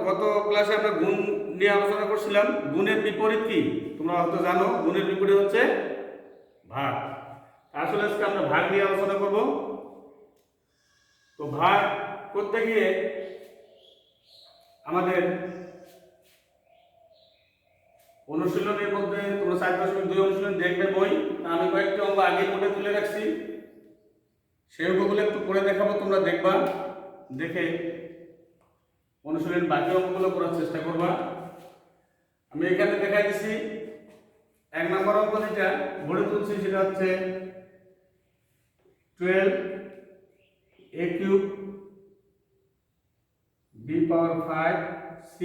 গত ক্লাসে আমরা গুণ নিয়ে আলোচনা করছিলাম। গুণের বিপরীত কি তোমরা হয়তো জানো, গুণের বিপরীত হচ্ছে ভাগ। আসলে আজকে আমরা ভাগ নিয়ে আলোচনা করব। তো ভাগ করতে গিয়ে আমাদের অনুশীলনের মধ্যে তোমরা 4.2 অনুশীলন দেখবে বই, আমি কয়েকটি অঙ্ক আগে নোটে তুলে রাখছি, সেই অঙ্কগুলো একটু করে দেখাবো, তোমরা দেখবা, দেখে অনুশীলনের বাকি অঙ্কগুলো করার চেষ্টা করবা। আমি এখানে দেখাই দিচ্ছি 1 নম্বর অঙ্ক যেটা গড়ে তুলছি সেটা হচ্ছে 12a³ b⁵c।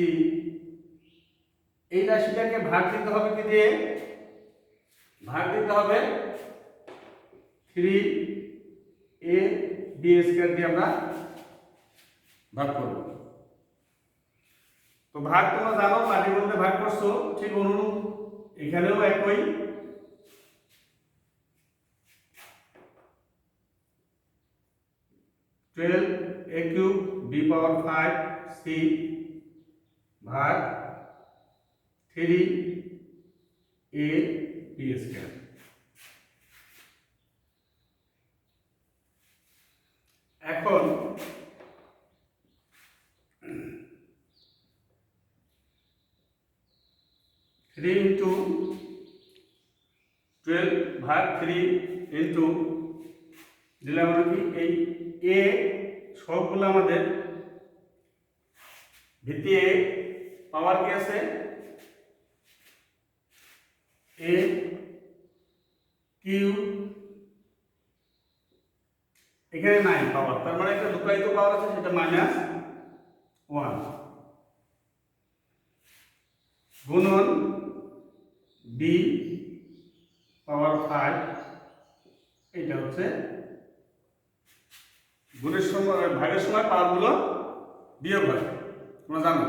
এই রাশিটাকে ভাগ দিতে হবে কি দিয়ে? ভাগ দিতে হবে 3ab² দিয়ে আমরা ভাগ করব। তো ভাগ তোমরা জানো, পাটির মধ্যে ভাগ করছো, ঠিক অনুরূপ এখানেও একই। টুয়েলভ a³ b⁵c ভাগ 3ab²। এখন 3 × 12 ভাগ 3 ইন্টু দিলাম আমরা কি এই এ সবগুলো আমাদের ভিত্তি এ, পাওয়ার কি আছে a³ এখানে নাই পাওয়ার, তার মানে একটা লুকায়িত পাওয়ার আছে, সেটা -1 গুণন b⁵, এটা হচ্ছে গুণের সময় ভাগের সময় পাওয়ারগুলো বিয়োগ হয়, তোমরা জানো।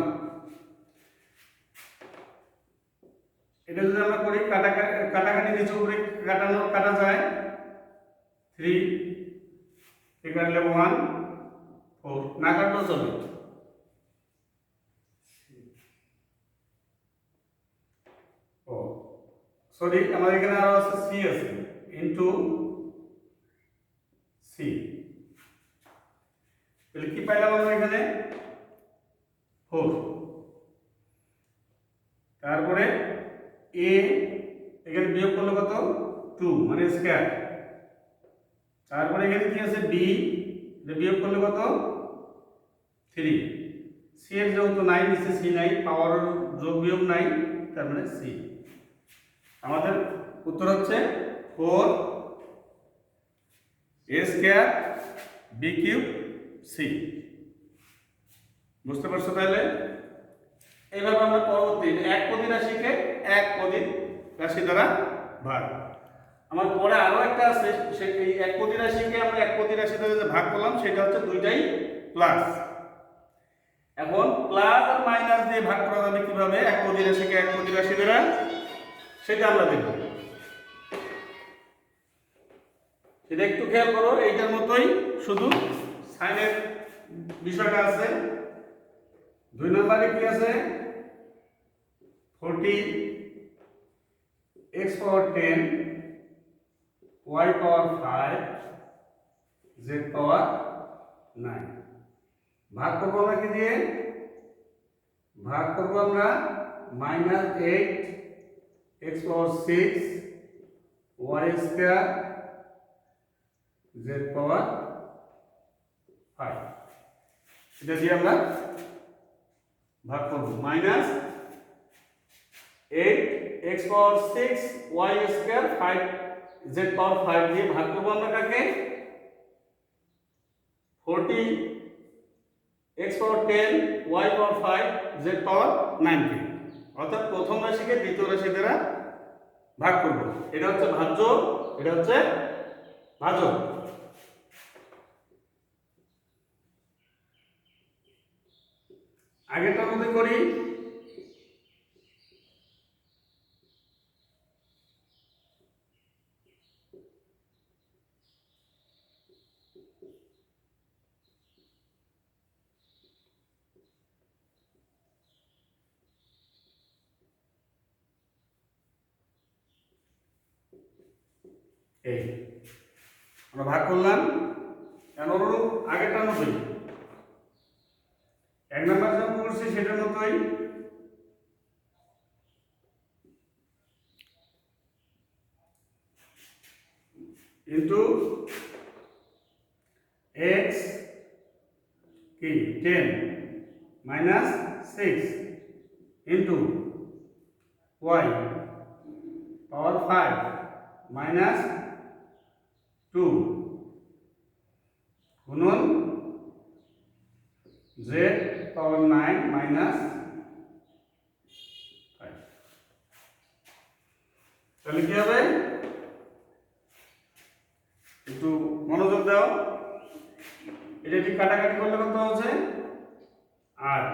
এটা যদি আমরা করি কাটাকাটি নিচে উপরে কাটা যায়, 3 কাটলে 1 4, না কাটলেও চলবে। ও সরি, আমাদের এখানে আরো আছে সি আছে, ইনটু সি। তাহলে কি পাইলাম আমরা এখানে 4। তারপরে এ এখানে বিয়োগ করলে কত 2 মানে স্কয়ার। তারপরে এখানে কি আছে বি, এটা বিয়োগ করলে কত 3। সি এর যেহেতু নাই, নিচে সি নাই, পাওয়ার যোগ বিয়োগ নাই, তার মানে সি। আমাদের উত্তর হচ্ছে 4a² b³ c। বুঝতে পারছো? তাহলে এইভাবে আমরা পরবর্তী একপদী রাশিকে একপদী রাশি দ্বারা ভাগ। আমার পরে আরো একটা আছে, সেই একপদী রাশিকে আমরা একপদী রাশি দ্বারা যে ভাগ করলাম সেটা হচ্ছে দুইটাই প্লাস। এখন প্লাস আর মাইনাস দিয়ে ভাগ করা যাবে কিভাবে একপদী রাশিকে একপদী রাশি দ্বারা, সেটা আমরা দেখব। এটা একটু খেয়াল করো, এইটার মতোই শুধু সাইনের বিষয়টা আছে। 2 নম্বরে কি আছে 40x⁻10 y⁻5 z⁻9 ভাগ করবো আমরা কি দিয়ে? ভাগ করবো আমরা -8x⁻6 y² z⁻5, এটা দিয়ে আমরা ভাগ করব। -8x⁻6 y² 5 z⁻5 দিয়ে ভাগ করব আমরা কাকে? 40x⁻10 y⁻5 z⁻9 কে। অর্থাৎ প্রথম রাশিকে দ্বিতীয় রাশি দ্বারা ভাগ করব। এটা হচ্ছে ভাজ্য, এটা হচ্ছে ভাজক। আগেরটার মধ্যে করি এই আমরা ভাগ করলাম, এখন অনুরূপ আগেরটার মতোই 1 নাম্বার যেমন করছি সেটার মতোই ইন্টু x কি 10 minus 6 into y power 5 minus 2 গুণন z power 9 minus 5। তাহলে কি হবে, একটু মনোযোগ দাও, এটা ঠিক কাটাকাটি করলে কত হচ্ছে 8,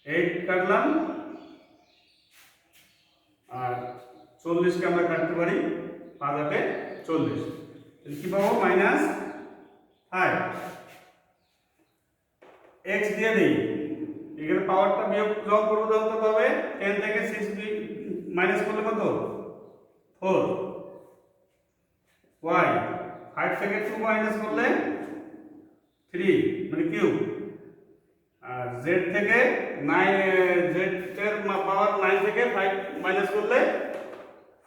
8 কাটলাম আর 40 কে আমরা কাটতে পারি 5 8 40, তাহলে কি পাবো -5 x দিয়ে দেই, এখানে পাওয়ারটা বিয়োগ যোগ করব তখন কত হবে 10 থেকে 6 মাইনাস করলে কত 4, y 5 থেকে 2 মাইনাস করলে 3 মানে কিউব, আর z থেকে 9 z এর পাওয়ার 9 থেকে 5 মাইনাস করলে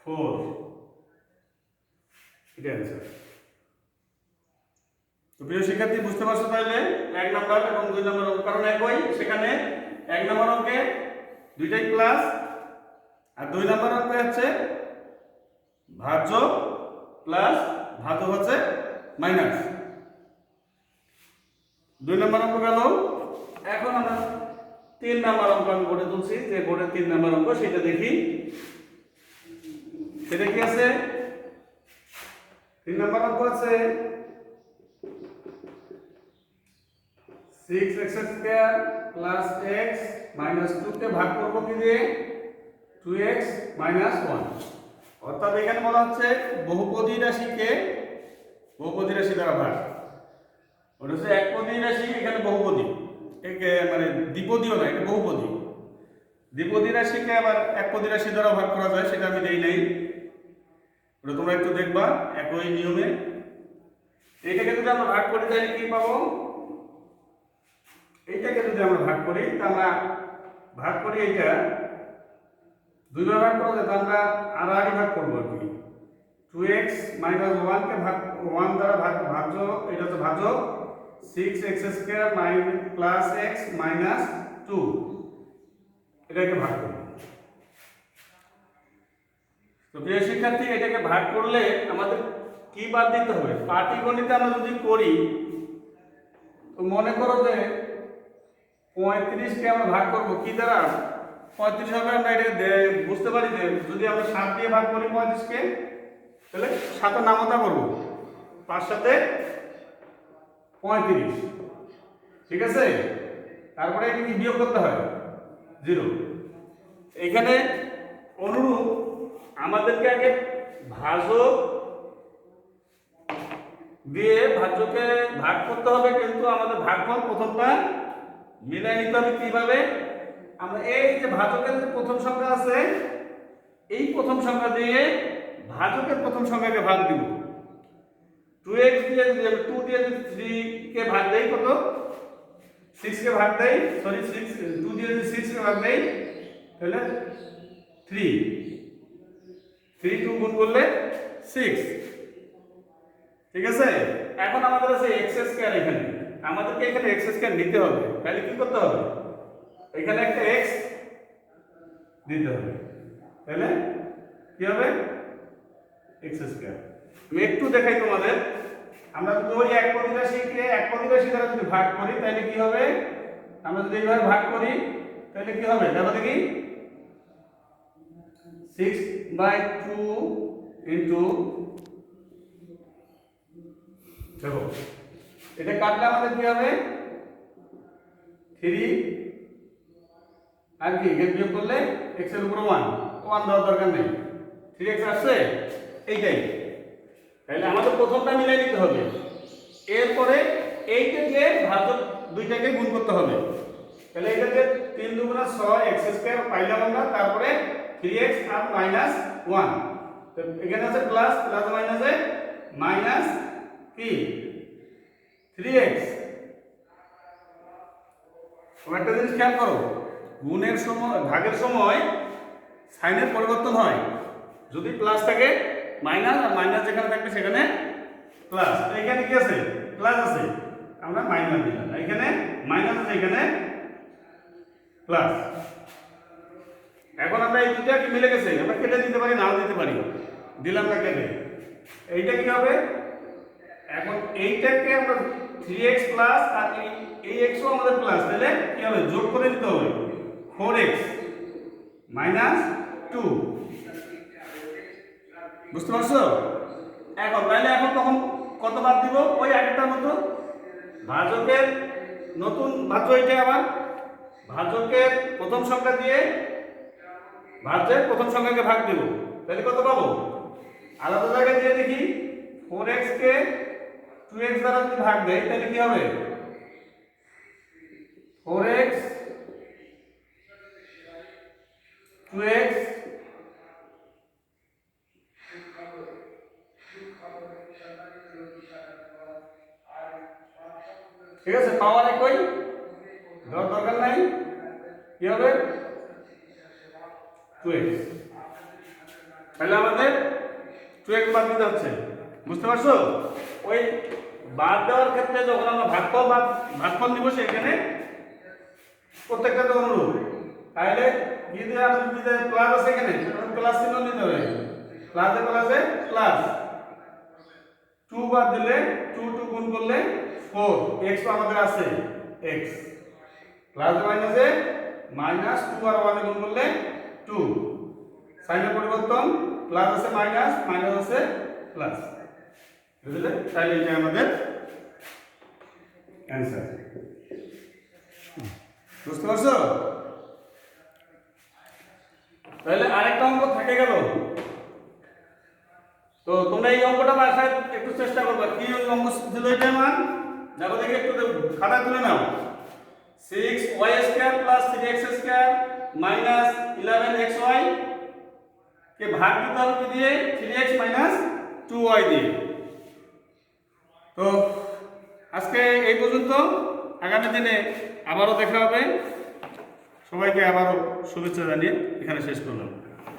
4, এটা आंसर। তো প্রিয় শিক্ষার্থী বুঝতে পারছো তাহলে 1 নাম্বার এবং 2 নাম্বার অঙ্ক, কারণ একই সেখানে 1 নাম্বার অঙ্কে দুইটাই প্লাস আর 2 নাম্বার অঙ্কে হচ্ছে ভাজ্য প্লাস ভাজ্য হচ্ছে মাইনাস। 2 নাম্বার অঙ্ক গেল, এখন আমরা 3 নাম্বার অঙ্ক আমি বোর্ডে তুলছি, যে বোর্ডে 3 নাম্বার অঙ্ক সেটা দেখি। সেটা কি আছে, 3 নাম্বার অঙ্ক আছে 6x square plus x minus 2 কে ভাগ করব কি দিয়ে 2x মাইনাস 1, অর্থাৎ এখানে বলা হচ্ছে বহুপদী রাশিকে বহুপদী রাশি দ্বারা ভাগ, ওটা হচ্ছে একপদী রাশি, এখানে বহুপদী একে মানে দ্বিপদীও না, এটা বহুপদী। দ্বিপদী রাশিকে আবার একপদী রাশি দ্বারা ভাগ করা যায়, সেটা আমি দেই নাই, ওটা তোমরা একটু দেখবা একই নিয়মে। এইটাকে যদি আমরা ভাগ করি তাহলে কি পাবো, এইটাকে যদি আমরা ভাগ করি তা আমরা ভাগ করি এইটা 2 বার ভাগ করা যায়, আমরা আড়াআড়ি ভাগ করব আর কি। 2x মাইনাস 1 কে ভাগ 1 দ্বারা ভাজ্য, এটা তো ভাজ্য 6x square plus x minus 2, এটাকে ভাগ করব। তো প্রিয় শিক্ষার্থী, এটাকে ভাগ করলে আমাদের কি বাদ দিতে হবে, পাটিগণিতে আমরা যদি করি তো মনে করো যে 35 কে আমরা ভাগ করব কি দ্বারা, 35 হবে, আমরা এটা বুঝতে পারি যে যদি আমরা 7 দিয়ে ভাগ করি 35 কে, তাহলে 7 নামতা করব, 5 সাথে 35, ঠিক আছে। তারপরে এটা কি বিয়োগ করতে হয় 0। এখানে অনুরূপ আমাদেরকে আগে ভাজক দিয়ে ভাজ্যকে ভাগ করতে হবে, কিন্তু আমাদের ভাগফল প্রথমটা মিলাই নিতে হবে। কিভাবে, আমরা এই যে ভাজকের যে প্রথম সংখ্যা আছে এই প্রথম সংখ্যা দিয়ে ভাজকের প্রথম সংখ্যাকে ভাগ দিব। 2x দিয়ে 2 দিয়ে যদি 3 কে ভাগ দেই কত, 6 কে ভাগ দেই, সরি 6 2 দিয়ে যদি 6 কে ভাগ দেই তাহলে 3 2 গুণ করলে 6, ঠিক আছে। এখন আমাদের আছে x স্কয়ার, এখানে আমাদেরকে এখানে x স্কয়ার নিতে হবে, তাহলে কি করতে হবে, এখানে একটা x দিতে হবে, তাহলে কি হবে x স্কয়ার। আমি একটু দেখাই তোমাদের, আমরা যদি ওই একপদী রাশিকে একপদী রাশি দ্বারা যদি ভাগ করি তাহলে কি হবে, আমরা যদি এইভাবে ভাগ করি তাহলে কি হবে দেখো দেখি, 6/2 ইনটু, দেখো এটা কাটলে আমাদের কি হবে 3, আর কি এখানে বিয়োগ করলে x এর উপর 1 দেওয়ার দরকার নেই, 3x আসছে এইটাই। তাহলে আমাদের প্রথমটা মিলাই নিতে হবে, এরপরে এইটা দিয়ে ভাজক দুইটাকে গুণ করতে হবে, তাহলে এটাকে 3 2 6 x স্কয়ার পাইলাম আমরা, তারপরে 3x আর -1 তো এখানে আছে প্লাস প্লাস মাইনাসে মাইনাস কি 3x। একটা জিনিস খেয়াল করো, গুণের সময় ভাগের সময় সাইনের পরিবর্তন হয়, যদি প্লাস থাকে মাইনাস, আর মাইনাস যেখানে থাকবে সেখানে প্লাস। এখানে কি আছে? প্লাস আছে, আমরা মাইনাস দিলাম। এখানে মাইনাস আছে, এখানে প্লাস। এখন আমরা এই দুটো কি মিলে গেছে, আমরা কেটে দিতে পারি, নাও দিতে পারি, দিলাম না কেটে। এইটা কি হবে? এখন এইটাকে আমরা 3x প্লাস, আর এই x ও আমাদের প্লাস, তাহলে কি হবে? যোগ করে নিতে হবে 4x মাইনাস 2। বুঝতে পারছো? এখন তাহলে এখন তখন কত বাদ দিব? ওই আগেরটার মতো ভাজকের নতুন ভাজ্য, এটা আবার ভাজকের প্রথম সংখ্যা দিয়ে ভাজ্যের প্রথম সংখ্যাকে ভাগ দেব, তাহলে কত পাবো? আলাদা জায়গায় দিয়ে দেখি, 4x কে 2x দ্বারা যদি ভাগ দেয় তাহলে কি হবে? 4x 2x ঠিক আছে, পাওয়ার একই, দেওয়ার দরকার নাই। কি হবে? 2x। তাহলে আমাদের 2x বাদ দিতে হচ্ছে। বুঝতে পারছো? ওই বাদ দেওয়ার ক্ষেত্রে যখন আমরা ভাগফল নিব, সেখানে প্রত্যেকটা তো অনুরূপ। তাহলে যদি প্লাস আছে, এখানে প্লাস চিহ্ন নিতে হবে, প্লাসে প্লাসে প্লাস। 2 বাদ দিলে 2 2 গুণ করলে 4, x তো আমাদের আছে x, প্লাস মাইনাসে মাইনাস 2 আর 1 গুণ করলে 2, সাইনের পরিবর্তন, প্লাস আছে মাইনাস, মাইনাস আছে প্লাস। বুঝলে? তাহলে এটা আমাদের অ্যানসার। বুঝতে পারছো? তাহলে আরেকটা অঙ্ক থেকে গেল। তো তোমরা এই অঙ্কটা বাসায় একটু চেষ্টা করবে। কি অঙ্ক ছিল এটা? মান দেখো, দেখে একটু খাতা তুলে নাও। 6y² + 3x² - 11xy কে ভাগ দিতে হবে কি দিয়ে? 3x - 2y দিয়ে। তো আজকে এই পর্যন্ত, আগামী দিনে আবারও দেখা হবে। সবাইকে আবারও শুভেচ্ছা জানিয়ে এখানে শেষ করলাম।